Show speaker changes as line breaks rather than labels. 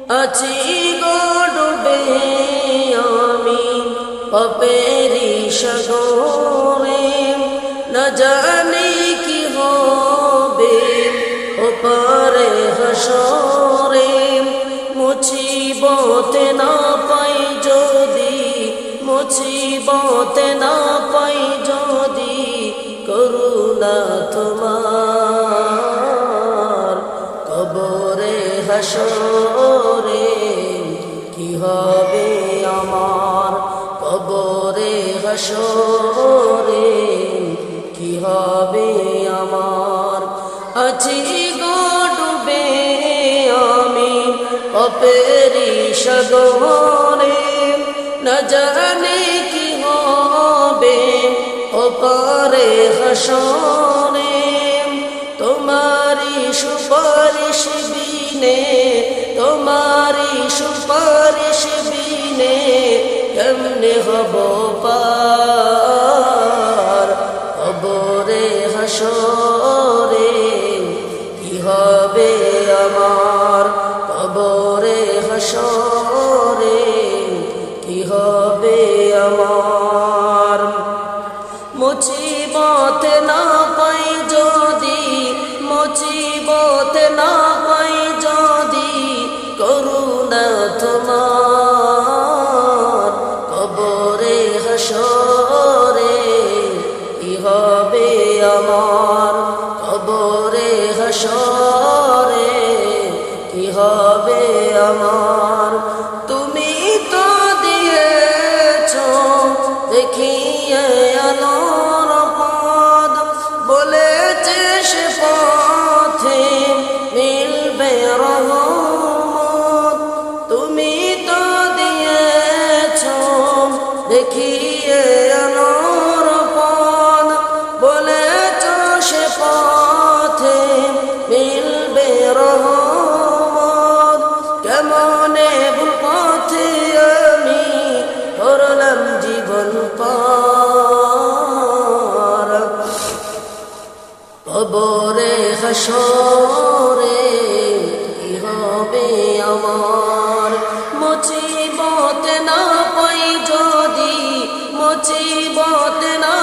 আছি গো ডুবে আমি পাপেরি সাগরে, না জানি কি হবে ওপারে হাসরে। মুছিবতে না পাই যদি, মুছিবতে না পাই যদি, করুণা তোমার কবরে হাসরে কি হবে আমার, কবরে হাসরে কি হবে আমার। আছি গো ডুবে আমি পাপেরি সাগরে, না জানি কি হবে ওপারে হাসরে। তোমারি সুপারিশ বিনে, তোমারি সুপারিশ বিনে কেমনে হব পার কবরে হাসরে কি হবে আমার, কবরে হাসরে কি হবে আমার। মুছিবতে না পাই যদি, মুছিবতে না পাই যদি, করুণা তোমার কবরে হাসরে কি হবে আমার, কবরে হাসরে কি হবে আমার। তুমি তো দিয়েছো দেখিয়ে আলোর পথ, বলেছে সে পথে মিলবে রহমত। তুমি তো দিয়েছো দেখিয়ে আলোর পথ, বলেছো সে পথে মিলবে রহমত। কেমনে ভুল পথে আমি করলাম জীবন পার, কবরে হাসরে কি হবে আমার। মুছিবতে না পাই যদি, মুছিবতে না